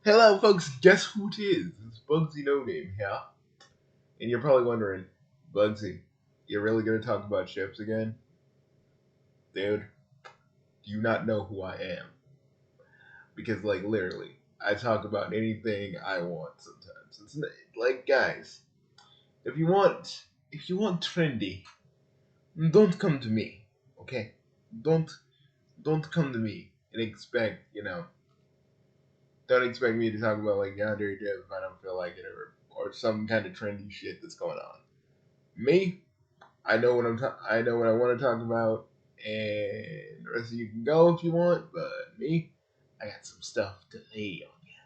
Hello, folks. Guess who it is? It's Bugsy No Name here. And you're probably wondering, Bugsy, you're really gonna talk about ships again? Dude, do you not know who I am? Because, like, literally, I talk about anything I want sometimes. Like, guys, if you want, trendy, don't come to me, okay? Don't, don't come to me and don't expect me to talk about like Yandere Dev if I don't feel like it or some kind of trendy shit that's going on. Me, I know what I know what I want to talk about, and the rest of you can go if you want. But me, I got some stuff to lay on you.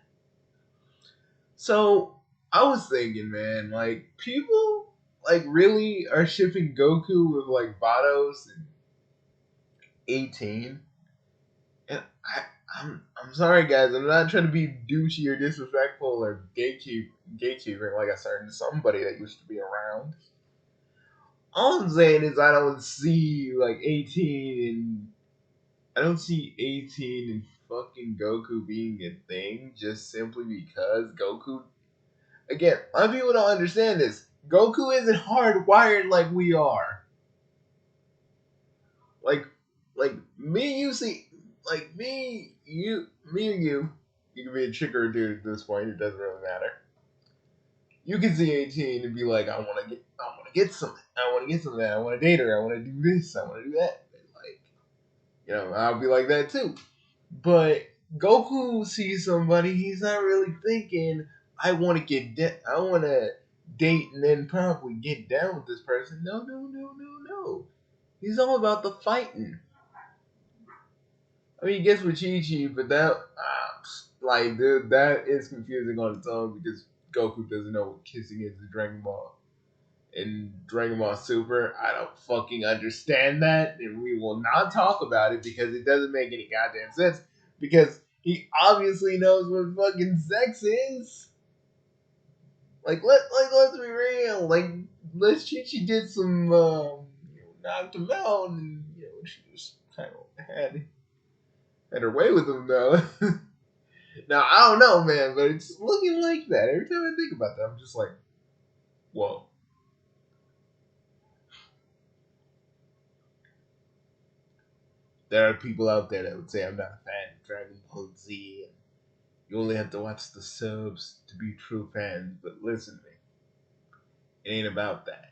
So I was thinking, man, like people like really are shipping Goku with like Vados and 18, and I'm sorry guys, I'm not trying to be douchey or disrespectful or gatekeeping like a certain somebody that used to be around. All I'm saying is I don't see like 18 and I don't see 18 and fucking Goku being a thing just simply because Goku. Again, a lot of people don't understand this. Goku isn't hardwired like we are. Like, like me, you see, like me and you. You can be a chick or a dude at this point. It doesn't really matter. You can see 18 and be like, I want to get something. I want to get something. I want to date her. I want to do this. I want to do that. And like, I'll be like that too. But Goku sees somebody, he's not really thinking, I want to date and then probably get down with this person. No, no, no, no, no. He's all about the fighting. I mean, he gets with Chi Chi, but like, dude, that is confusing on its own because Goku doesn't know what kissing is in Dragon Ball. In Dragon Ball Super, I don't fucking understand that, and we will not talk about it because it doesn't make any goddamn sense. Because he obviously knows what fucking sex is. Let's be real. Like, let's Chi did some knocked him out, and she just kind of had her way with him though. Now I don't know, man, but it's looking like that. Every time I think about that, I'm just like, whoa. There are people out there that would say I'm not a fan of Dragon Ball Z, and you only have to watch the subs to be true fans. But listen to me, it ain't about that.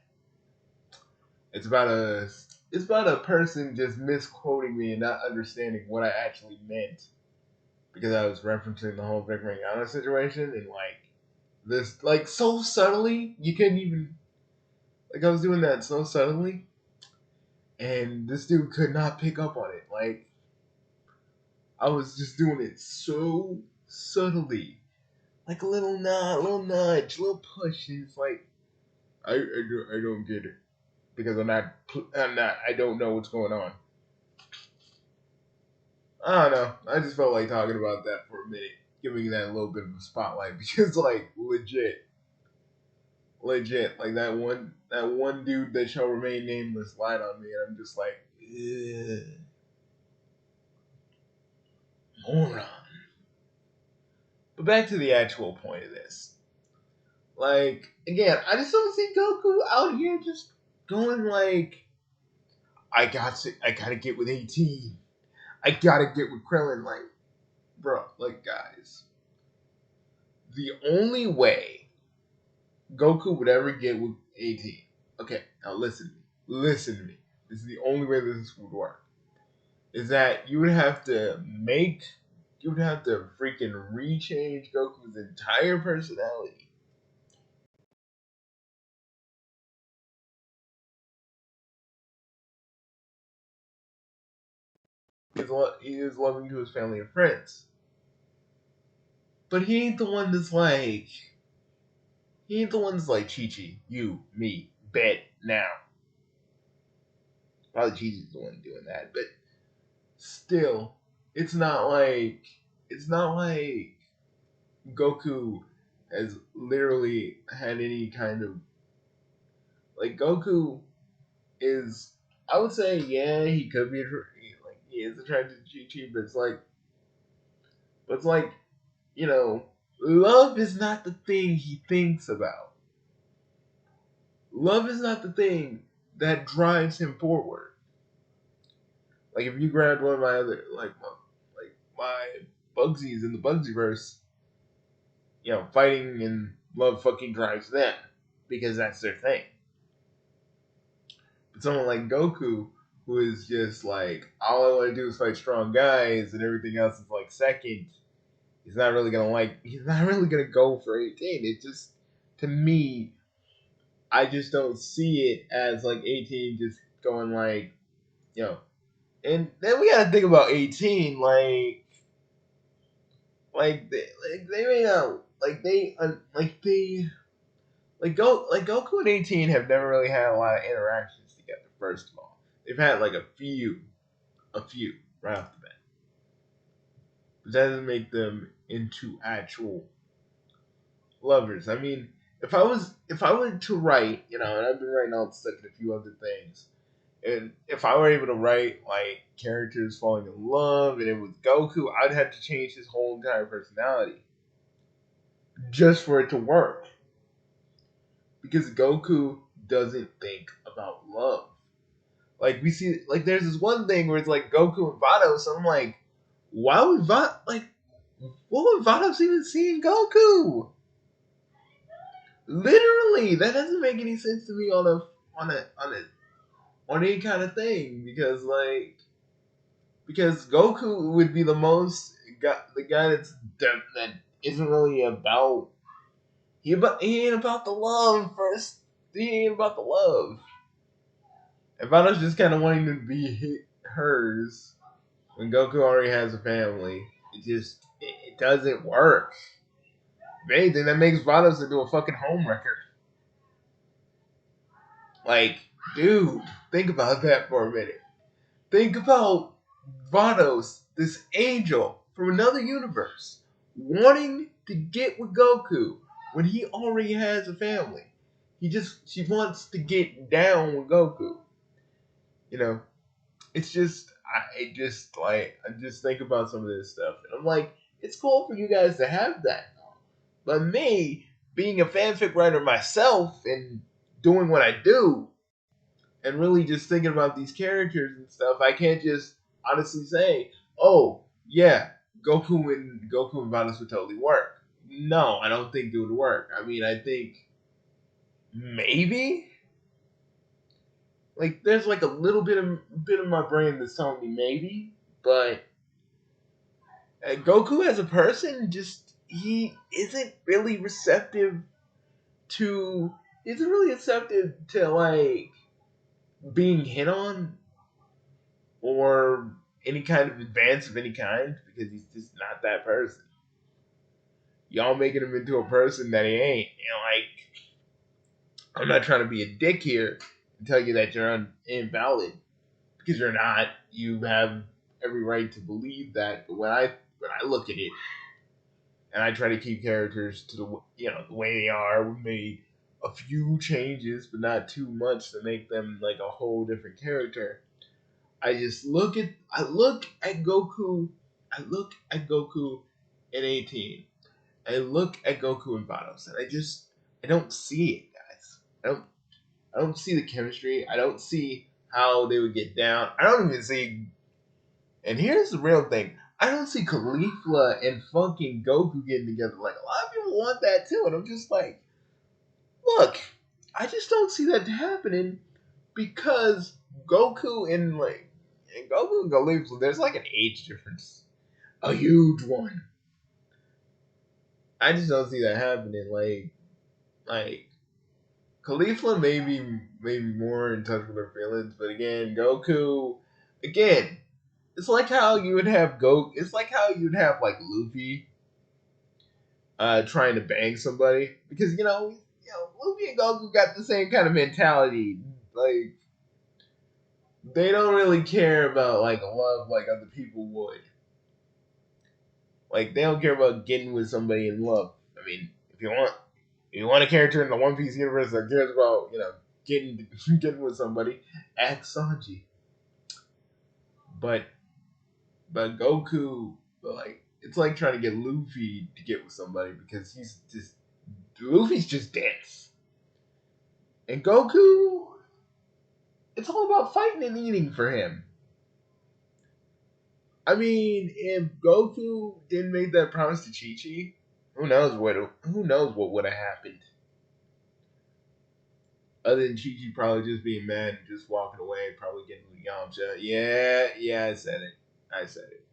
It's about a person just misquoting me and not understanding what I actually meant because I was referencing the whole Vic Ringana situation and like this like so subtly you couldn't even like I was doing that so subtly and this dude could not pick up on it. Like I was just doing it so subtly. Like a little nod, little nudge, little push. And it's like I don't get it because I don't know what's going on. I don't know. I just felt like talking about that for a minute, giving that a little bit of a spotlight because like legit, like that one dude that shall remain nameless lied on me, and I'm just like, moron. But back to the actual point of this. Like, again, I just don't see Goku out here just going like, I gotta get with 18. I gotta get with Krillin. Like, bro, like, guys, the only way Goku would ever get with 18. Okay, now listen to me. Listen to me. This is the only way this would work. Is that you would have to freaking rechange Goku's entire personality. He is loving to his family and friends. But he ain't the one that's like, Chi Chi, you, me, bet now. Probably Chi Chi's the one doing that, but still, it's not like, it's not like Goku has literally had any kind of, like, Goku is, I would say, yeah, he could be, like, he is attracted to Chi Chi, but it's like, you know, love is not the thing he thinks about. Love is not the thing that drives him forward. Like if you grabbed one of my other like my Bugsies in the Bugsyverse, fighting and love fucking drives them because that's their thing. But someone like Goku, who is just like all I want to do is fight strong guys and everything else is like second, he's not really gonna go for 18. It just, to me, I just don't see it as like 18 just going like, you know. And then we gotta think about 18, they may not like Goku and 18 have never really had a lot of interactions together. First of all, they've had like a few right off the bat, but that doesn't make them into actual lovers. I mean, if I were to write, and I've been writing all stuff and a few other things, and if I were able to write like characters falling in love and it was Goku, I'd have to change his whole entire personality just for it to work. Because Goku doesn't think about love. Like we see, like there's this one thing where it's like Goku and Vados, and I'm like, why would what would Vados even see in Goku? Literally, that doesn't make any sense to me on any kind of thing because Goku would be the guy that isn't really about he ain't about the love first. He ain't about the love. If I was just kind of wanting to be hers when Goku already has a family, it doesn't work. If anything, that makes Vados into a fucking homewrecker. Like, dude, think about that for a minute. Think about Vados, this angel from another universe, wanting to get with Goku when he already has a family. She wants to get down with Goku. You know, it's just I just think about some of this stuff and I'm like, it's cool for you guys to have that. But me, being a fanfic writer myself and doing what I do and really just thinking about these characters and stuff, I can't just honestly say, oh yeah, Goku and Vados would totally work. No, I don't think it would work. I mean, I think maybe like there's like a little bit of my brain that's telling me maybe, but Goku as a person, just he to isn't really receptive to like being hit on or any kind of advance of any kind because he's just not that person. Y'all making him into a person that he ain't. I'm not trying to be a dick here and tell you that you're invalid because you're not. You have every right to believe that. But when I look at it and I try to keep characters to the way they are, we made a few changes, but not too much to make them like a whole different character. I look at Goku in 18. I look at Goku and Vados, and I don't see it, guys. I don't see the chemistry. I don't see how they would get down. I don't even see. And here's the real thing. I don't see Caulifla and fucking Goku getting together. Like a lot of people want that too, and I'm just like, look, I just don't see that happening because Goku and Caulifla, there's like an age difference, a huge one. I just don't see that happening. Like Caulifla maybe more in touch with her feelings, but again, Goku, again, it's like how you would have It's like how you'd have like Luffy, trying to bang somebody because Luffy and Goku got the same kind of mentality. Like they don't really care about like love like other people would. Like they don't care about getting with somebody in love. I mean, if you want a character in the One Piece universe that cares about getting getting with somebody, ask Sanji. But Goku, like it's like trying to get Luffy to get with somebody because Luffy's just dense. And Goku, it's all about fighting and eating for him. I mean, if Goku didn't make that promise to Chi Chi, who knows what would have happened. Other than Chi Chi probably just being mad and just walking away, probably getting Yamcha. Yeah, I said it. I said it.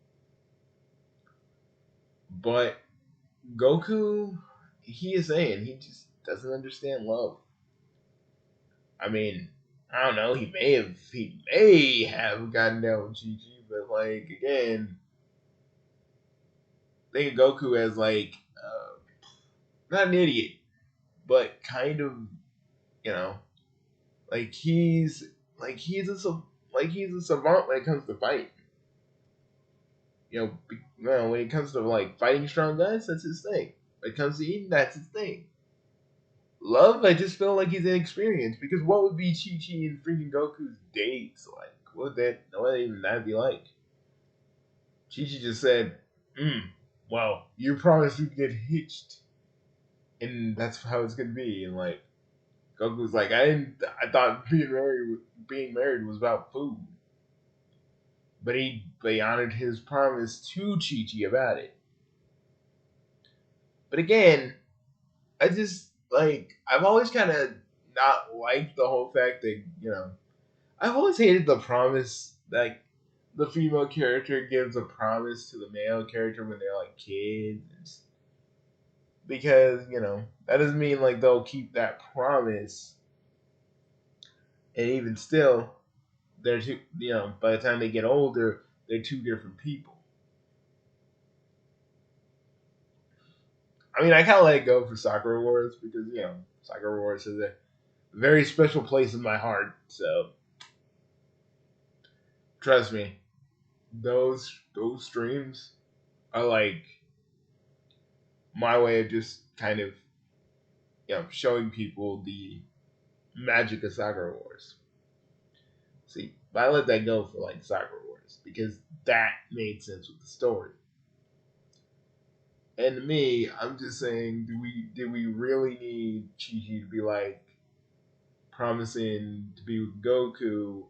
But Goku, he is saying he just doesn't understand love. I mean, I don't know. He may have gotten down with Chi Chi, but like again, think of Goku as like not an idiot, but kind of you know like he's he's a savant when it comes to fight. When it comes to like fighting strong guys, that's his thing. When it comes to eating, that's his thing. Love, I just feel like he's inexperienced because what would be Chi Chi and freaking Goku's dates like? What would even that be like? Chi Chi just said, well, you promised we'd get hitched, and that's how it's gonna be. And like Goku's like, I thought being married was about food, but he honored his promise to Chi Chi about it. But again, I just I've always kind of not liked the whole fact that I've always hated the promise like the female character gives a promise to the male character when they're like kids because that doesn't mean like they'll keep that promise, and even still they're two by the time they get older they're two different people. I mean, I kind of let it go for Sakura Wars because Sakura Wars has a very special place in my heart. So trust me, those streams are like my way of just kind of showing people the magic of Sakura Wars. See, but I let that go for like Sakura Wars because that made sense with the story. And to me, I'm just saying, do we really need Chi Chi to be like promising to be with Goku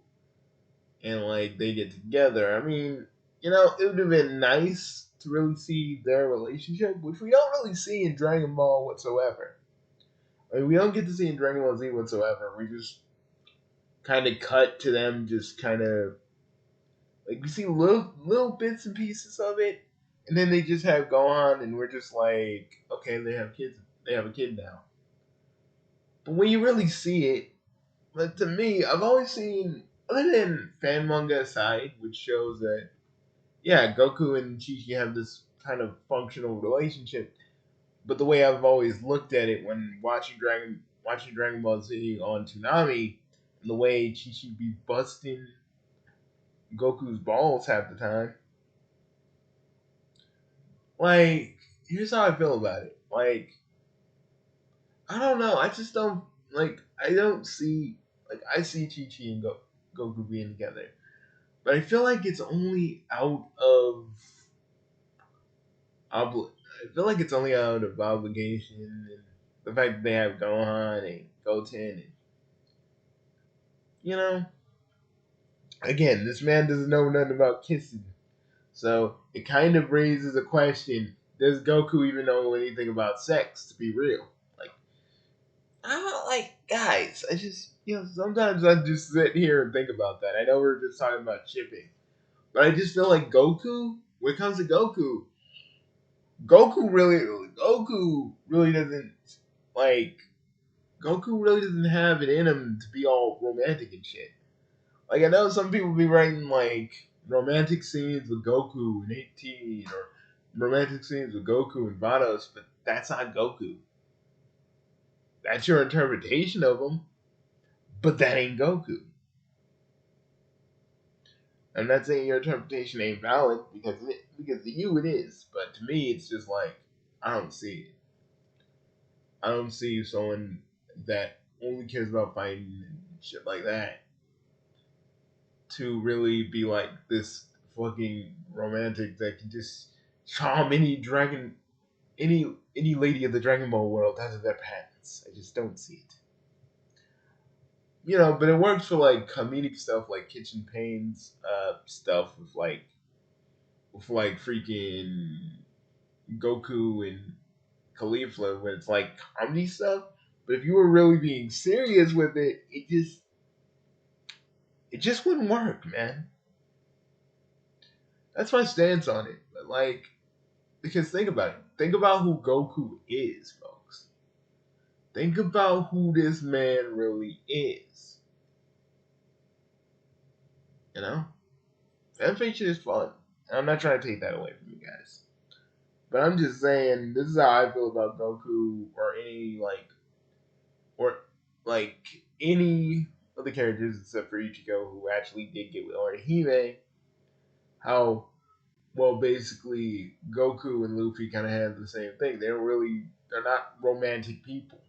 and like they get together? I mean, it would have been nice to really see their relationship, which we don't really see in Dragon Ball whatsoever. I mean, we don't get to see in Dragon Ball Z whatsoever. We just kind of cut to them, just kind of like we see little bits and pieces of it, and then they just have Gohan, and we're just like, okay, they have kids. They have a kid now. But when you really see it, like to me, I've always seen, other than fan manga aside, which shows that yeah, Goku and Chi Chi have this kind of functional relationship. But the way I've always looked at it when watching Dragon Ball Z on Toonami, and the way Chi Chi be busting Goku's balls half the time, like here's how I feel about it. Like I don't know, I just don't I don't see I see Chi Chi and Goku being together, but I feel like it's only out of I feel like it's only out of obligation and the fact that they have Gohan and Goten and you know again, this man doesn't know nothing about kissing. So it kind of raises a question: does Goku even know anything about sex? To be real, like I don't guys. I just sometimes I just sit here and think about that. I know we're just talking about shipping, but I just feel like Goku. When it comes to Goku, Goku really doesn't like Goku really doesn't have it in him to be all romantic and shit. Like I know some people be writing like romantic scenes with Goku and 18 or romantic scenes with Goku and Vados, but that's not Goku. That's your interpretation of him, but that ain't Goku. I'm not saying your interpretation ain't valid because to you it is, but to me it's just like I don't see it. I don't see someone that only cares about fighting and shit like that to really be like this fucking romantic that can just charm any lady of the Dragon Ball world out of their pants. I just don't see it. But it works for like comedic stuff like Kitchen Pains stuff with like freaking Goku and Caulifla when it's like comedy stuff. But if you were really being serious with it, it just wouldn't work, man. That's my stance on it. But like, because think about it. Think about who Goku is, folks. Think about who this man really is. You know, fan fiction is fun. And I'm not trying to take that away from you guys. But I'm just saying, this is how I feel about Goku or any of the characters except for Ichigo who actually did get with Orihime. How well basically Goku and Luffy kind of have the same thing. They're not romantic people.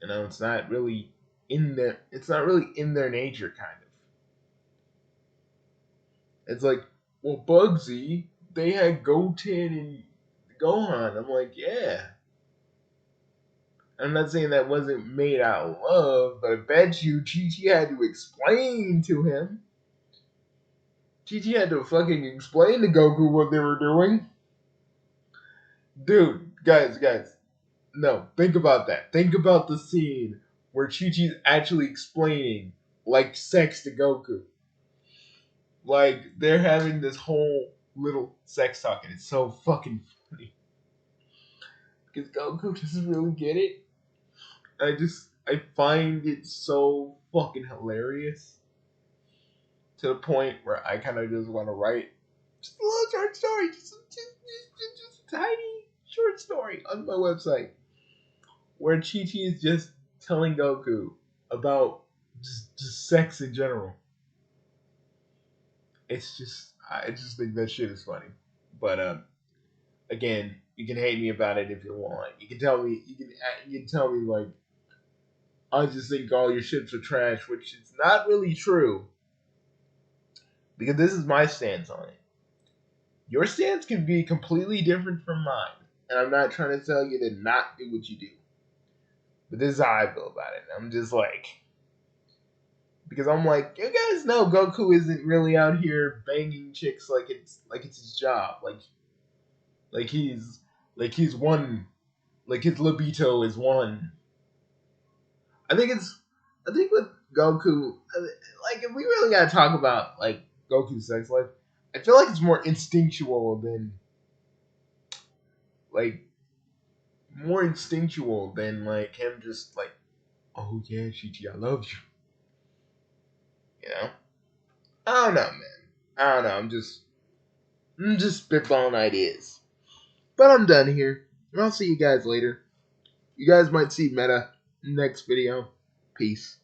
It's not really in their nature, kind of. It's like, well, Bugsy, they had Goten and Gohan. I'm like, yeah. I'm not saying that wasn't made out of love, but I bet you Chi had to explain to him. Chi had to fucking explain to Goku what they were doing. Dude, guys, no, think about that. Think about the scene where Chi-Chi's actually explaining, like, sex to Goku. Like, they're having this whole little sex talk, and it's so fucking funny. Because Goku doesn't really get it. I find it so fucking hilarious. To the point where I kind of just want to write just a little short story. Just a tiny short story on my website. Where Chi-Chi is just telling Goku about just sex in general. I just think that shit is funny. But again, you can hate me about it if you want. You can tell me, you can tell me like, I just think all your ships are trash, which is not really true. Because this is my stance on it. Your stance can be completely different from mine. And I'm not trying to tell you to not do what you do. But this is how I feel about it. I'm just like, because I'm like, you guys know Goku isn't really out here banging chicks like it's his job. Like he's one, like his libido is one. I think with Goku, like if we really gotta talk about like Goku's sex life, I feel like it's more instinctual than like like him just like, oh yeah, Chi, I love you. You know? I don't know, man. I don't know. I'm just spitballing ideas. But I'm done here. And I'll see you guys later. You guys might see Meta next video. Peace.